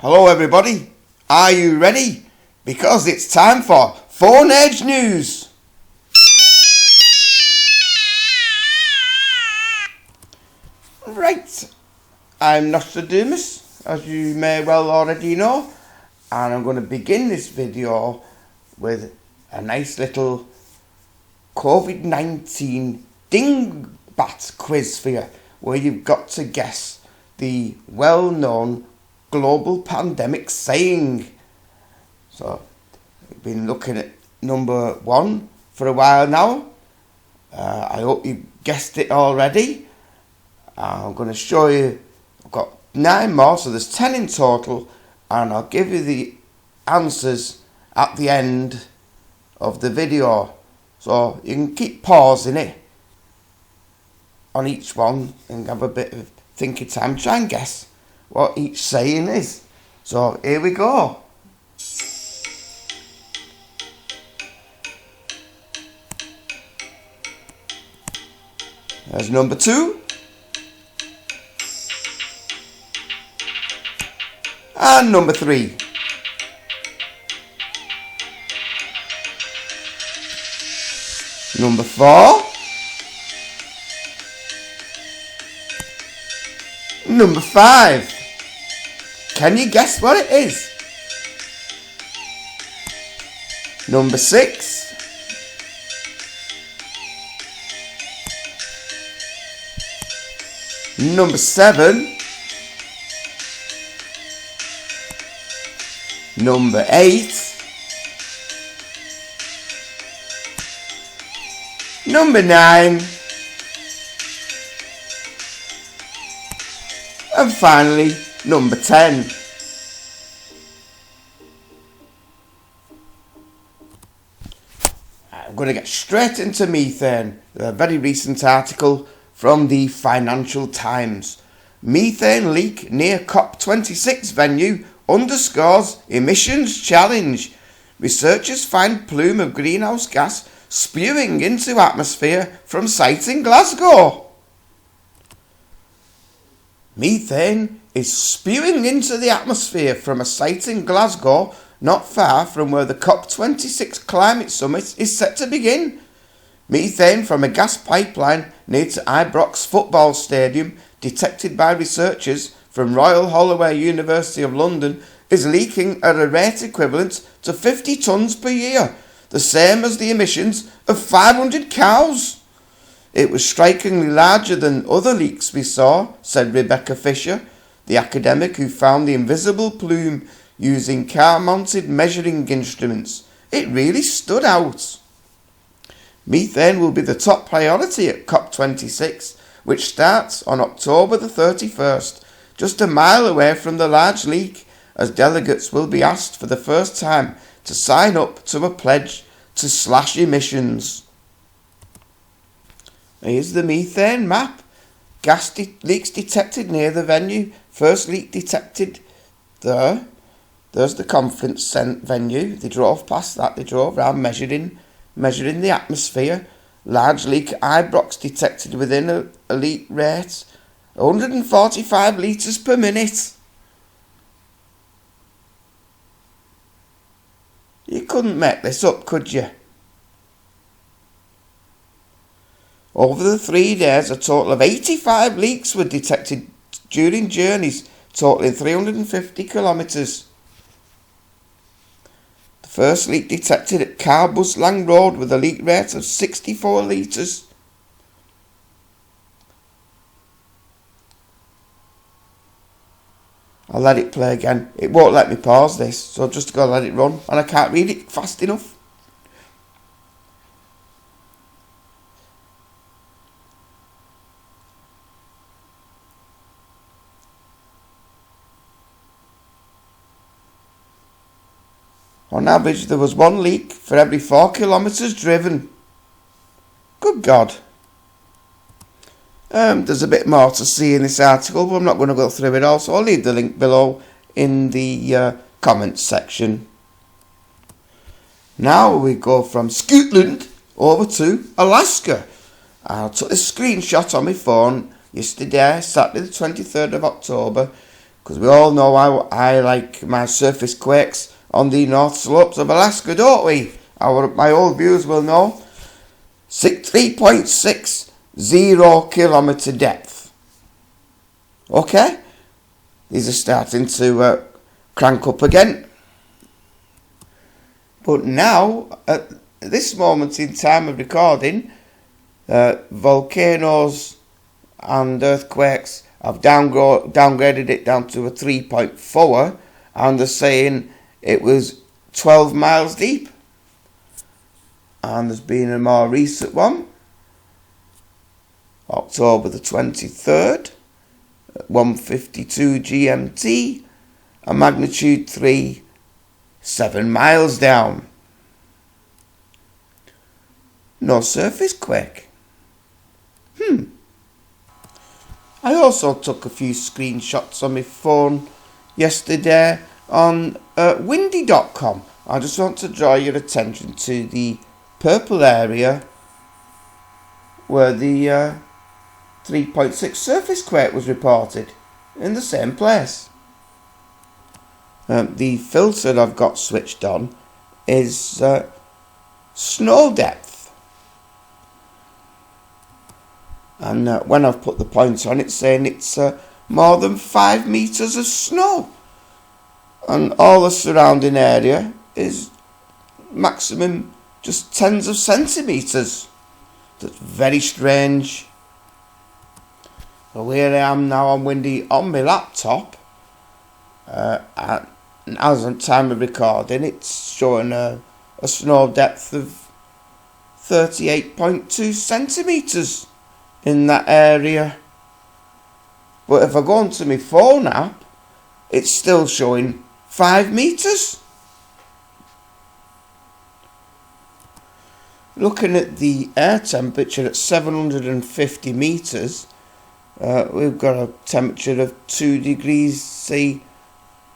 Hello everybody, are you ready? Because it's time for Phone Edge News. Right, I'm Nostradamus, as you may well already know, and I'm going to begin this video with a nice little COVID-19 dingbat quiz for you, where you've got to guess the well-known global pandemic saying. So, I've been looking at number one for a while now. I hope you guessed it already. I'm going to show you, I've got 9 more, so there's 10 in total, and I'll give you the answers at the end of the video. So you can keep pausing it on each one and have a bit of thinking time. Try and guess what each saying is. So here we go. There's number 2. And number 3. Number 4. Number 5. Can you guess what it is? Number 6. Number 7. Number 8. Number 9. And finally, number 10. I'm going to get straight into methane. A very recent article from the Financial Times. Methane leak near COP26 venue underscores emissions challenge. Researchers find plume of greenhouse gas spewing into atmosphere from site in Glasgow. Methane is spewing into the atmosphere from a site in Glasgow, not far from where the COP26 climate summit is set to begin. Methane from a gas pipeline near to Ibrox football stadium, detected by researchers from Royal Holloway University of London, is leaking at a rate equivalent to 50 tonnes per year, the same as the emissions of 500 cows. It was strikingly larger than other leaks we saw, said Rebecca Fisher, the academic who found the invisible plume using car-mounted measuring instruments. It really stood out. Methane will be the top priority at COP26, which starts on October the 31st, just a mile away from the large leak, as delegates will be asked for the first time to sign up to a pledge to slash emissions. Here's the methane map. Gas leaks detected near the venue. First leak detected there. There's the conference venue. They drove past that. They drove around measuring the atmosphere. Large leak at Ibrox detected within a leak rate 145 litres per minute. You couldn't make this up, could you? Over the 3 days, a total of 85 leaks were detected during journeys totaling 350 kilometres. The first leak detected at Carbuslang Road with a leak rate of 64 litres. I'll let it play again. It won't let me pause this, so I've just got to let it run, and I can't read it fast enough. On average, there was 1 leak for every 4 kilometres driven. Good God. There's a bit more to see in this article, but I'm not going to go through it all, so I'll leave the link below in the comments section. Now we go from Scotland over to Alaska. I took a screenshot on my phone yesterday, Saturday the 23rd of October, because we all know how I like my surface quakes on the North Slopes of Alaska, don't we? My old viewers will know. 3.60 kilometre depth. Okay? These are starting to crank up again. But now, at this moment in time of recording, volcanoes and earthquakes have downgraded it down to a 3.4, and they're saying it was 12 miles deep. And there's been a more recent one, October the 23rd, at 1:52 GMT, a magnitude 3, 7 miles down. No surface quake. I also took a few screenshots on my phone yesterday on windy.com. I just want to draw your attention to the purple area where the 3.6 surface quake was reported, in the same place. The filter I've got switched on is snow depth, and when I've put the points on, it's saying it's more than 5 meters of snow, and all the surrounding area is maximum just tens of centimeters. That's very strange. So here I am now on Windy on my laptop, and as on time of recording, it's showing a snow depth of 38.2 centimeters in that area. But if I go onto my phone app, it's still showing 5 meters. Looking at the air temperature at 750 meters, we've got a temperature of 2 degrees C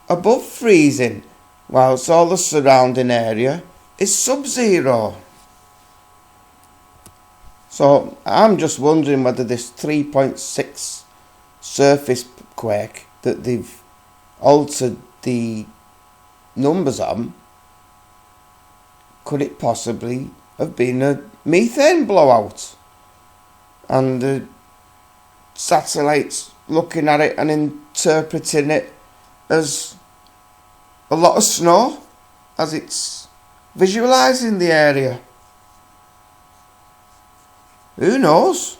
above freezing, whilst all the surrounding area is sub-zero. So I'm just wondering whether this 3.6 surface quake that they've altered the numbers on, could it possibly have been a methane blowout, and the satellites looking at it and interpreting it as a lot of snow as it's visualising the area. Who knows?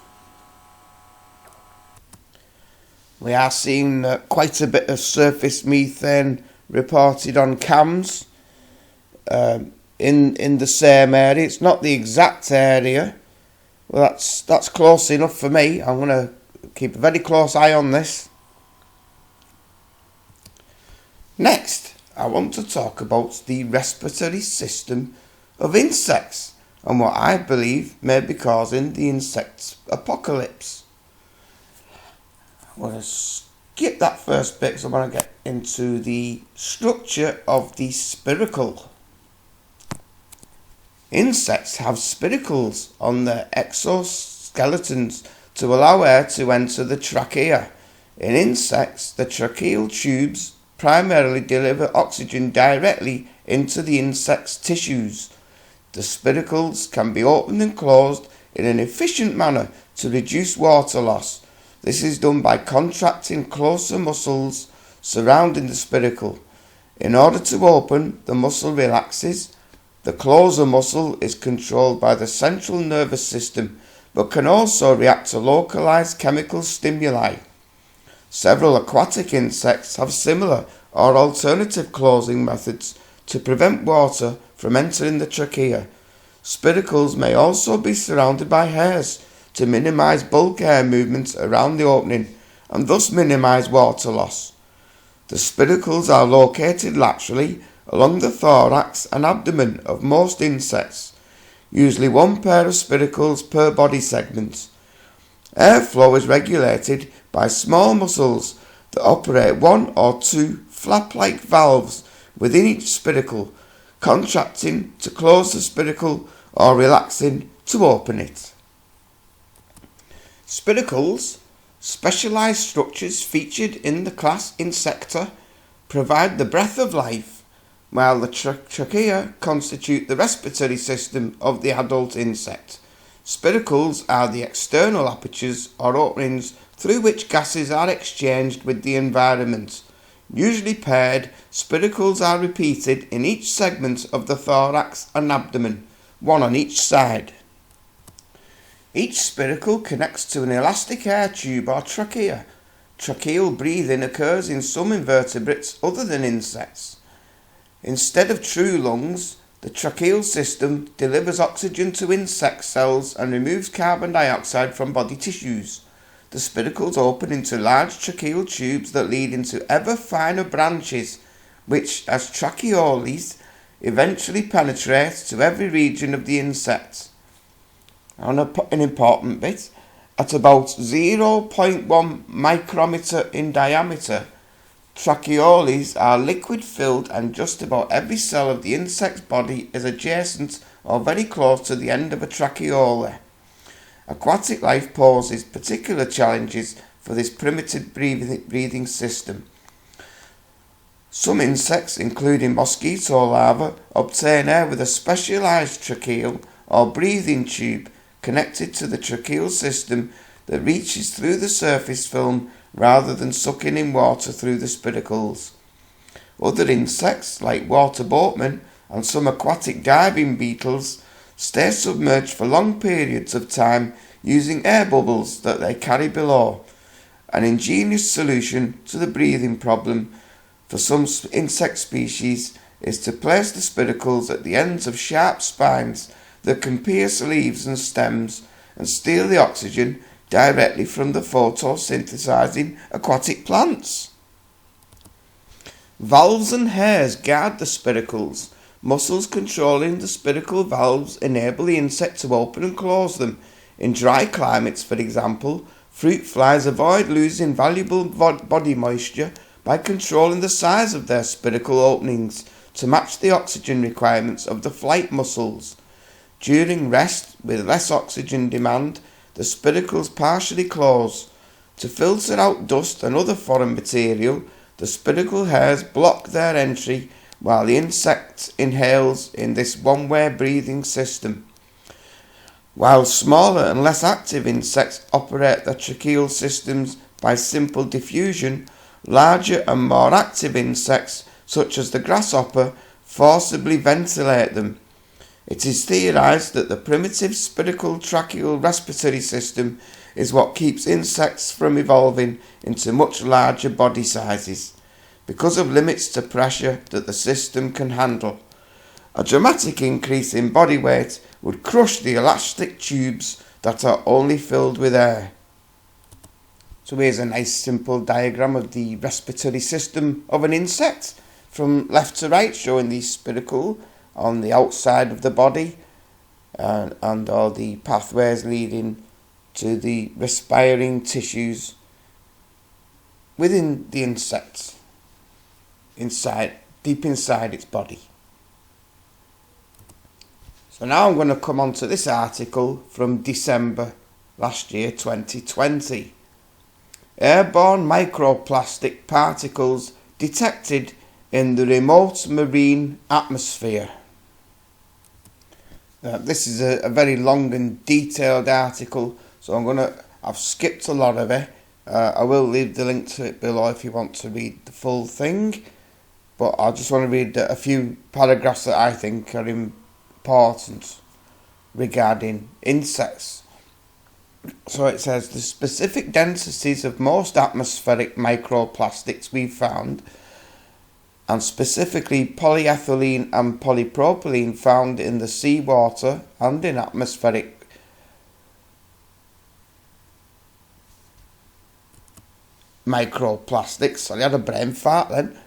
We are seeing quite a bit of surface methane reported on cams in the same area. It's not the exact area. Well, that's close enough for me. I'm going to keep a very close eye on this. Next, I want to talk about the respiratory system of insects and what I believe may be causing the insect apocalypse. I'm going to skip that first bit because I want to get into the structure of the spiracle. Insects have spiracles on their exoskeletons to allow air to enter the trachea. In insects, the tracheal tubes primarily deliver oxygen directly into the insect's tissues. The spiracles can be opened and closed in an efficient manner to reduce water loss. This is done by contracting closer muscles surrounding the spiracle. In order to open, the muscle relaxes. The closer muscle is controlled by the central nervous system, but can also react to localized chemical stimuli. Several aquatic insects have similar or alternative closing methods to prevent water from entering the trachea. Spiracles may also be surrounded by hairs to minimize bulk air movement around the opening and thus minimize water loss. The spiracles are located laterally along the thorax and abdomen of most insects, usually one pair of spiracles per body segment. Airflow is regulated by small muscles that operate one or two flap-like valves within each spiracle, contracting to close the spiracle or relaxing to open it. Spiracles Specialized structures featured in the class Insecta provide the breath of life, while the trachea constitute the respiratory system of the adult insect. Spiracles are the external apertures or openings through which gases are exchanged with the environment. Usually paired, spiracles are repeated in each segment of the thorax and abdomen, one on each side. Each spiracle connects to an elastic air tube or trachea. Tracheal breathing occurs in some invertebrates other than insects. Instead of true lungs, the tracheal system delivers oxygen to insect cells and removes carbon dioxide from body tissues. The spiracles open into large tracheal tubes that lead into ever finer branches, which, as tracheoles, eventually penetrate to every region of the insect. And an important bit, at about 0.1 micrometer in diameter, tracheoles are liquid-filled and just about every cell of the insect's body is adjacent or very close to the end of a tracheola. Aquatic life poses particular challenges for this primitive breathing system. Some insects, including mosquito larvae, obtain air with a specialized tracheal or breathing tube connected to the tracheal system that reaches through the surface film rather than sucking in water through the spiracles. Other insects, like water boatmen and some aquatic diving beetles, stay submerged for long periods of time using air bubbles that they carry below. An ingenious solution to the breathing problem for some insect species is to place the spiracles at the ends of sharp spines that can pierce leaves and stems and steal the oxygen directly from the photosynthesizing aquatic plants. Valves and hairs guard the spiracles. Muscles controlling the spiracle valves enable the insect to open and close them. In dry climates, for example, fruit flies avoid losing valuable body moisture by controlling the size of their spiracle openings to match the oxygen requirements of the flight muscles. During rest, with less oxygen demand, the spiracles partially close. To filter out dust and other foreign material, the spiracle hairs block their entry while the insect inhales in this one-way breathing system. While smaller and less active insects operate their tracheal systems by simple diffusion, larger and more active insects, such as the grasshopper, forcibly ventilate them. It is theorized that the primitive spiracle tracheal respiratory system is what keeps insects from evolving into much larger body sizes, because of limits to pressure that the system can handle. A dramatic increase in body weight would crush the elastic tubes that are only filled with air. So here's a nice simple diagram of the respiratory system of an insect from left to right, showing the spiracle on the outside of the body and all the pathways leading to the respiring tissues within the insect, deep inside its body. So now I'm going to come on to this article from December last year, 2020. Airborne microplastic particles detected in the remote marine atmosphere. This is a very long and detailed article, so I've skipped a lot of it. I will leave the link to it below if you want to read the full thing, but I just want to read a few paragraphs that I think are important regarding insects. So it says, the specific densities of most atmospheric microplastics we've found, and specifically polyethylene and polypropylene found in the seawater and in atmospheric microplastics. I had a brain fart then.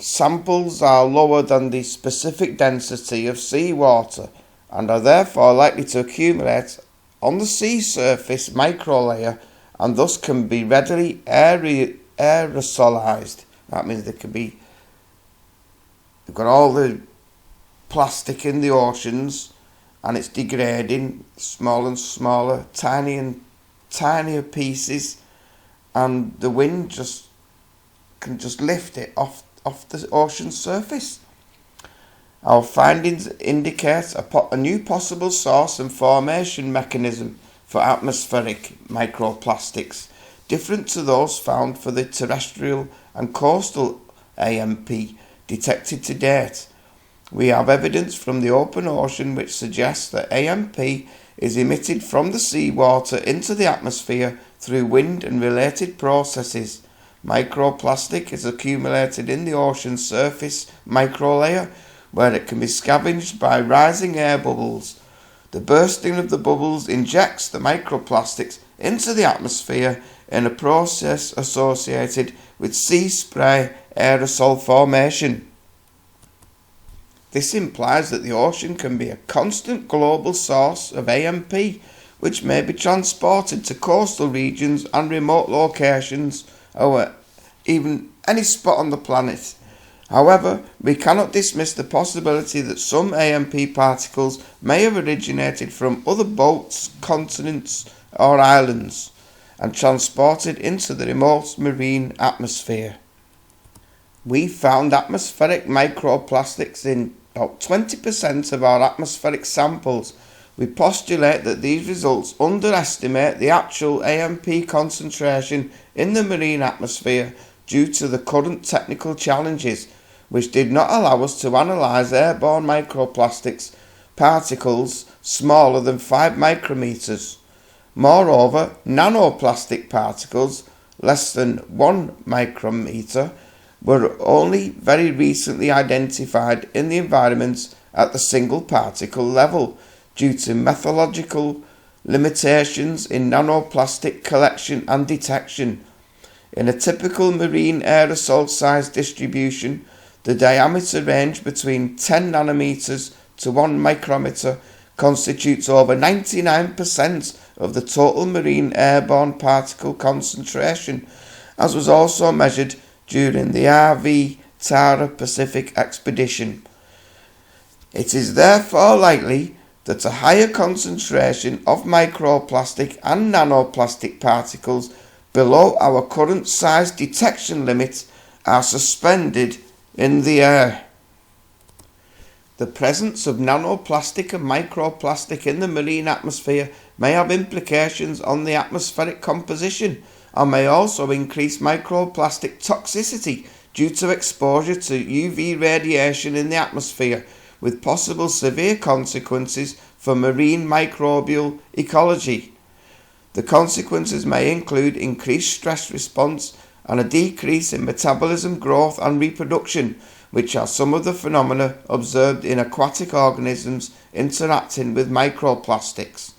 Samples are lower than the specific density of seawater and are therefore likely to accumulate on the sea surface microlayer and thus can be readily aerosolized. That means they've got all the plastic in the oceans and it's degrading, smaller and smaller, tiny and tinier pieces, and the wind can just lift it off the ocean surface. Our findings indicate a new possible source and formation mechanism for atmospheric microplastics, different to those found for the terrestrial and coastal AMP detected to date. We have evidence from the open ocean which suggests that AMP is emitted from the seawater into the atmosphere through wind and related processes. Microplastic is accumulated in the ocean surface microlayer, where it can be scavenged by rising air bubbles. The bursting of the bubbles injects the microplastics into the atmosphere in a process associated with sea spray aerosol formation. This implies that the ocean can be a constant global source of AMP, which may be transported to coastal regions and remote locations, or even any spot on the planet. However, we cannot dismiss the possibility that some AMP particles may have originated from other boats, continents, or islands, and transported into the remote marine atmosphere. We found atmospheric microplastics in about 20% of our atmospheric samples. We postulate that these results underestimate the actual AMP concentration in the marine atmosphere due to the current technical challenges, which did not allow us to analyse airborne microplastics particles smaller than 5 micrometers. Moreover, nanoplastic particles less than 1 micrometer were only very recently identified in the environment at the single particle level due to methodological limitations in nanoplastic collection and detection. In a typical marine aerosol size distribution, the diameter range between 10 nanometers to 1 micrometer constitutes over 99% of the total marine airborne particle concentration, as was also measured during the RV Tara Pacific expedition. It is therefore likely that a higher concentration of microplastic and nanoplastic particles below our current size detection limit are suspended in the air. The presence of nanoplastic and microplastic in the marine atmosphere may have implications on the atmospheric composition and may also increase microplastic toxicity due to exposure to UV radiation in the atmosphere, with possible severe consequences for marine microbial ecology. The consequences may include increased stress response and a decrease in metabolism, growth and reproduction, which are some of the phenomena observed in aquatic organisms interacting with microplastics.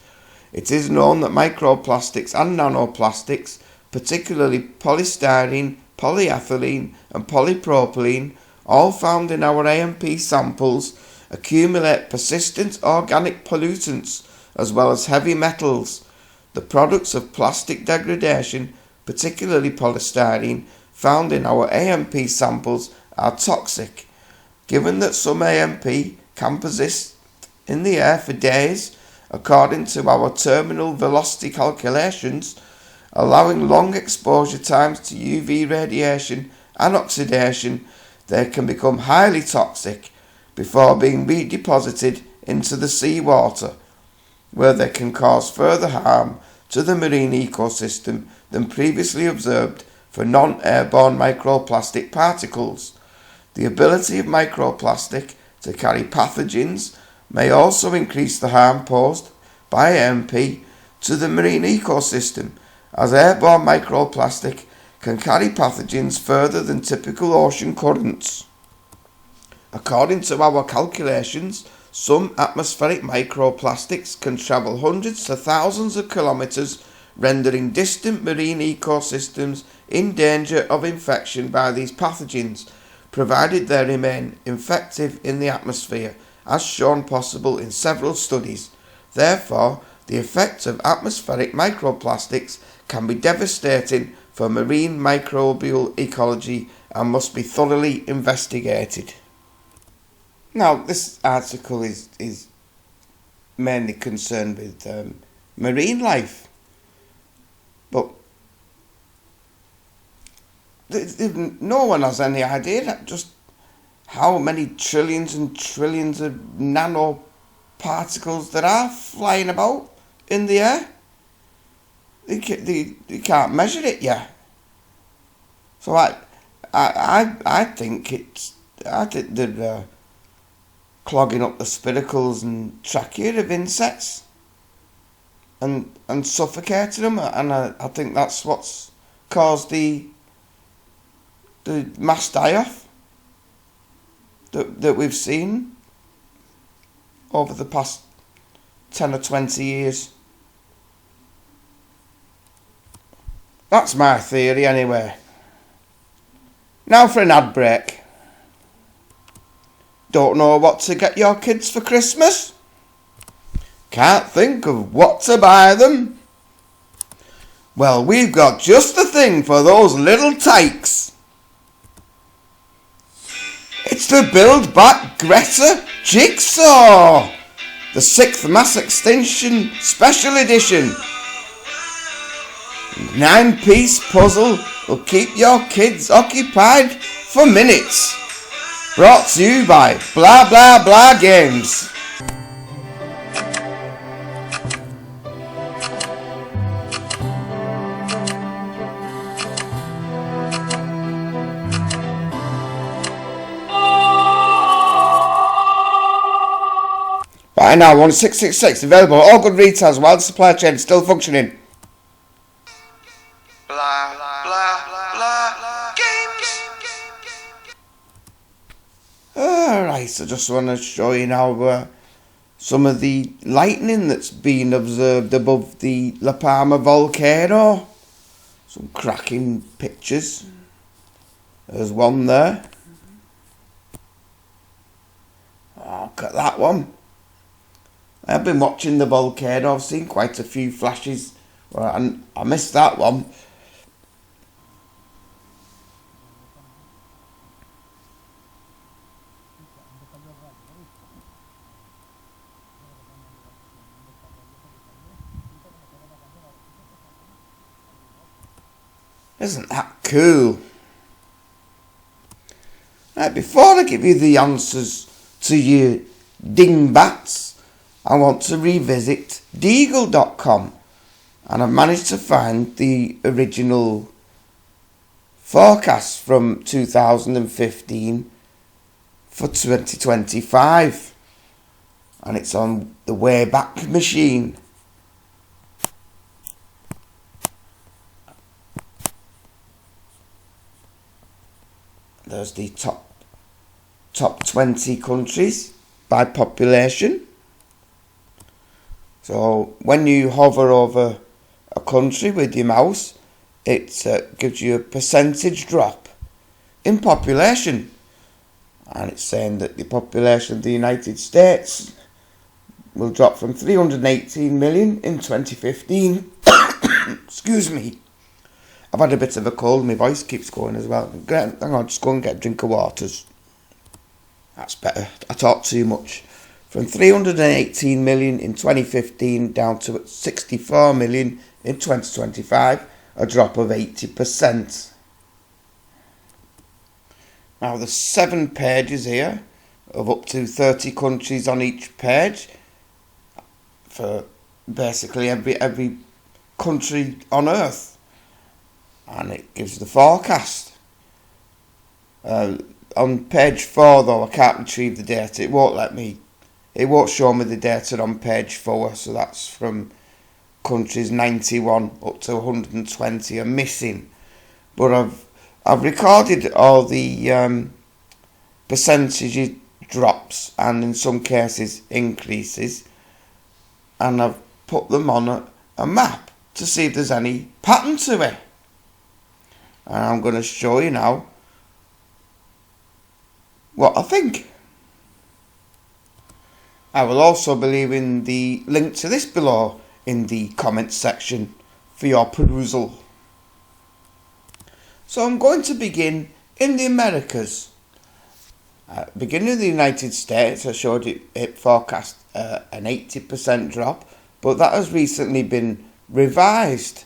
It is known that microplastics and nanoplastics, particularly polystyrene, polyethylene and polypropylene, all found in our AMP samples, accumulate persistent organic pollutants as well as heavy metals. The products of plastic degradation, particularly polystyrene, found in our AMP samples are toxic. Given that some AMP can persist in the air for days, according to our terminal velocity calculations, allowing long exposure times to UV radiation and oxidation, they can become highly toxic before being redeposited into the seawater, where they can cause further harm to the marine ecosystem than previously observed for non-airborne microplastic particles. The ability of microplastic to carry pathogens may also increase the harm posed by AMP to the marine ecosystem, as airborne microplastic can carry pathogens further than typical ocean currents. According to our calculations, some atmospheric microplastics can travel hundreds to thousands of kilometers, rendering distant marine ecosystems in danger of infection by these pathogens, provided they remain effective in the atmosphere, as shown possible in several studies. Therefore, the effects of atmospheric microplastics can be devastating for marine microbial ecology and must be thoroughly investigated. Now, this article is mainly concerned with marine life. no one has any idea that just how many trillions and trillions of nanoparticles there are flying about in the air. They can't measure it yet. So I think they're clogging up the spiracles and trachea of insects and suffocating them, and I think that's what's caused the mass die-off that we've seen over the past 10 or 20 years. That's my theory anyway. Now for an ad break. Don't know what to get your kids for Christmas? Can't think of what to buy them? Well, we've got just the thing for those little tykes. It's the Build Back Greta Jigsaw, the 6th Mass Extinction Special Edition. 9-piece puzzle will keep your kids occupied for minutes. Brought to you by Blah Blah Blah Games. Buy now, 1666, available at all good retailers while the supply chain is still functioning. Blah, blah, blah, blah, games. Alright, so just want to show you now some of the lightning that's been observed above the La Palma volcano. Some cracking pictures. There's one there. Oh, look at that one. I've been watching the volcano. I've seen quite a few flashes. And I missed that one. Isn't that cool? Now, before I give you the answers to your dingbats, I want to revisit Deagle.com, and I've managed to find the original forecast from 2015 for 2025, and it's on the Wayback Machine. There's the top 20 countries by population. So when you hover over a country with your mouse, it gives you a percentage drop in population. And it's saying that the population of the United States will drop from 318 million in 2015. Excuse me. I've had a bit of a cold, my voice keeps going as well. Hang on, just go and get a drink of waters. That's better. I talk too much. From 318 million in 2015 down to 64 million in 2025, a drop of 80%. Now there's 7 pages here of up to 30 countries on each page for basically every country on Earth. And it gives the forecast. On page 4 though, I can't retrieve the data. It won't show me the data on page 4, so that's from countries 91 up to 120 are missing. But I've recorded all the percentage drops and in some cases increases, and I've put them on a map to see if there's any pattern to it. And I'm going to show you now what I think. I will also be leaving the link to this below in the comments section for your perusal. So I'm going to begin in the Americas. Beginning in the United States, I showed it forecast an 80% drop, but that has recently been revised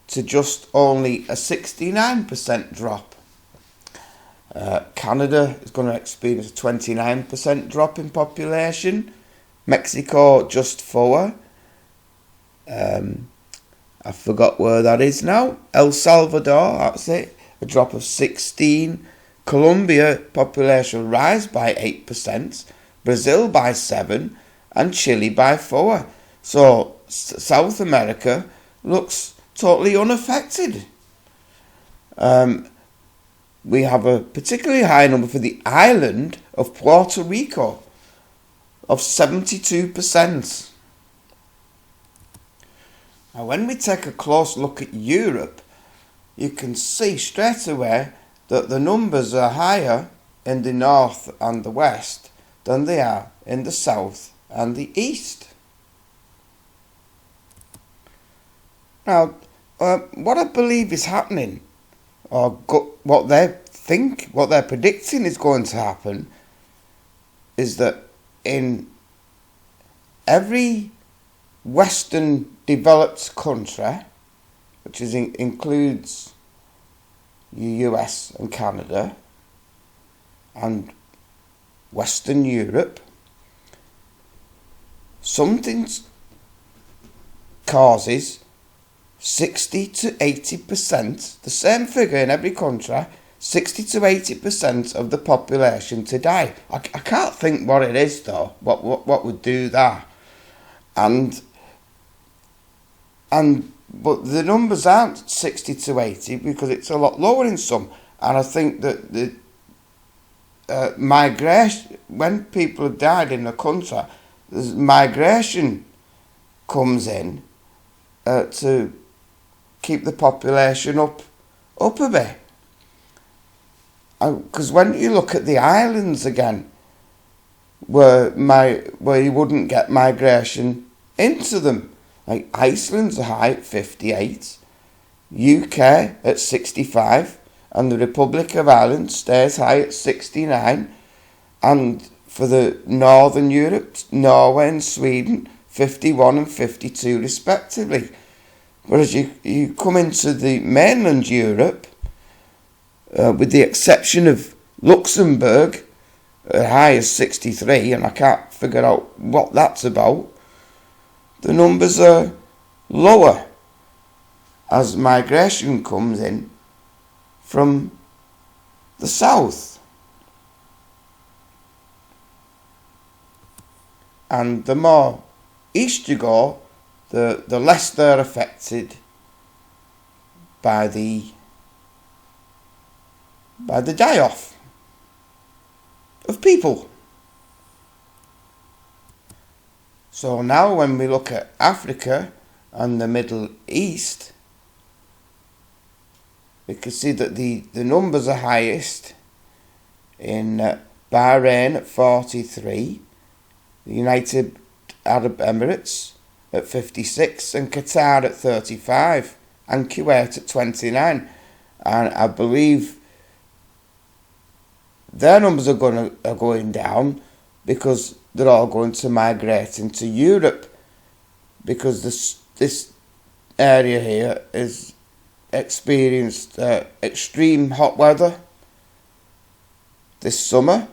to just only a 69% drop. Canada is going to experience a 29% drop in population. Mexico just 4%. I forgot where that is now. El Salvador, that's it, a drop of 16. Colombia population rise by 8%. Brazil by 7%. And Chile by 4%. So South America looks totally unaffected. We have a particularly high number for the island of Puerto Rico of 72%. Now, when we take a close look at Europe, you can see straight away that the numbers are higher in the north and the west than they are in the south and the east. Now, what I believe is happening, or what they're predicting is going to happen, is that in every Western developed country, which includes the US and Canada and Western Europe, something causes 60 to 80%, the same figure in every country, 60 to 80% of the population to die. I can't think what it is though, what would do that. But the numbers aren't 60 to 80 because it's a lot lower in some. And I think that the migration, when people have died in a country, migration comes in to keep the population up a bit. Because when you look at the islands again, where you wouldn't get migration into them, like Iceland's high at 58, UK at 65, and the Republic of Ireland stays high at 69, and for the Northern Europe, Norway and Sweden, 51 and 52 respectively. Whereas you come into the mainland Europe, with the exception of Luxembourg, high as 63, and I can't figure out what that's about, the numbers are lower as migration comes in from the south. And the more east you go, the less they're affected by the die-off of people. So now when we look at Africa and the Middle East, we can see that the numbers are highest in Bahrain at 43, the United Arab Emirates at 56, and Qatar at 35, and Kuwait at 29. And I believe their numbers are going down because they're all going to migrate into Europe, because this area here is experienced extreme hot weather this summer,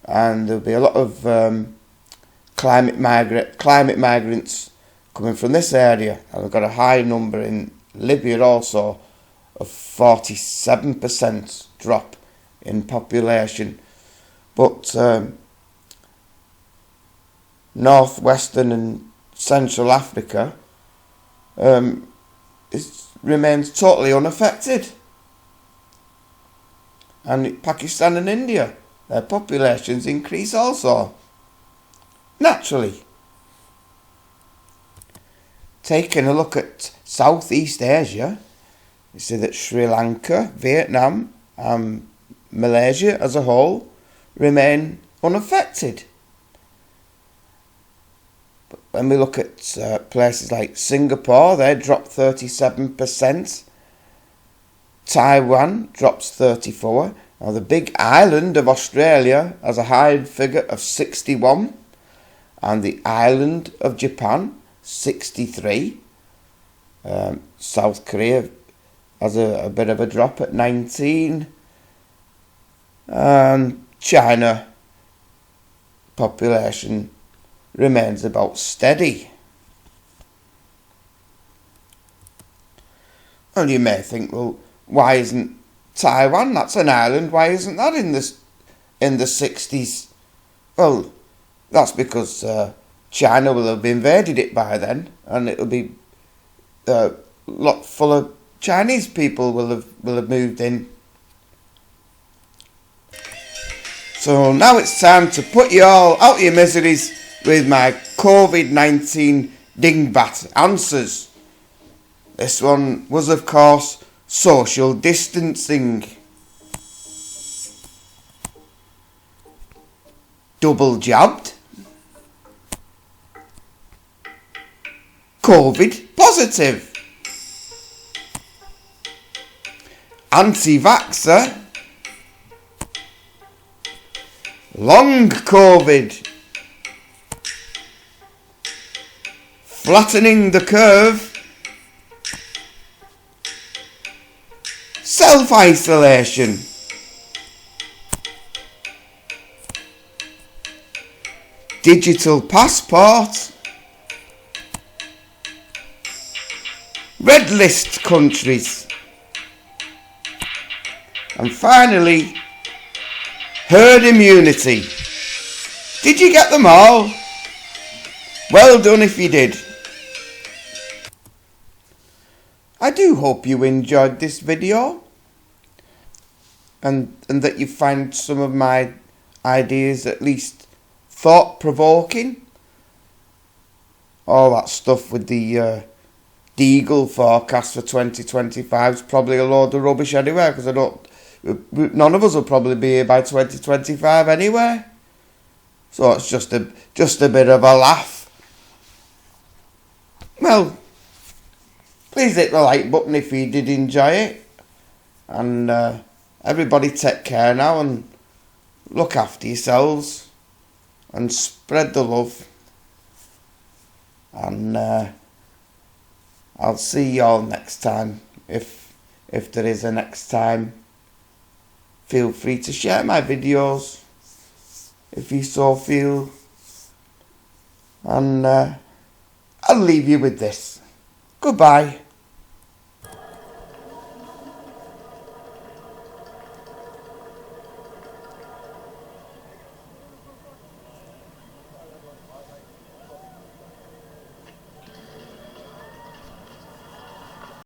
and there'll be a lot of climate migrants coming from this area. And we've got a high number in Libya also of 47% drop in population. But northwestern and central Africa remains totally unaffected. And Pakistan and India, their populations increase also, naturally. Taking a look at Southeast Asia, you see that Sri Lanka, Vietnam and Malaysia as a whole remain unaffected. But when we look at places like Singapore, they drop 37%. Taiwan drops 34%. Now the big island of Australia has a high figure of 61%. And the island of Japan, 63%. South Korea has a bit of a drop at 19%. and China population remains about steady. Well, you may think, well, why isn't Taiwan, that's an island, why isn't that in the 60s? Well, that's because China will have invaded it by then, and it'll be lot full of Chinese people will have moved in. So now it's time to put you all out of your miseries with my COVID-19 dingbat answers. This one was, of course, social distancing. Double jabbed. COVID positive. Anti-vaxxer. Long COVID. Flattening the curve. Self-isolation. Digital passport. Red list countries. And finally, herd immunity. Did you get them all? Well done if you did. I do hope you enjoyed this video and that you find some of my ideas at least thought-provoking. All that stuff with the Deagle forecast for 2025 is probably a load of rubbish anyway, because none of us will probably be here by 2025 anyway. So it's just a bit of a laugh. Well, please hit the like button if you did enjoy it. And everybody take care now and look after yourselves and spread the love. And I'll see you all next time, if there is a next time. Feel free to share my videos if you so feel. And I'll leave you with this. Goodbye.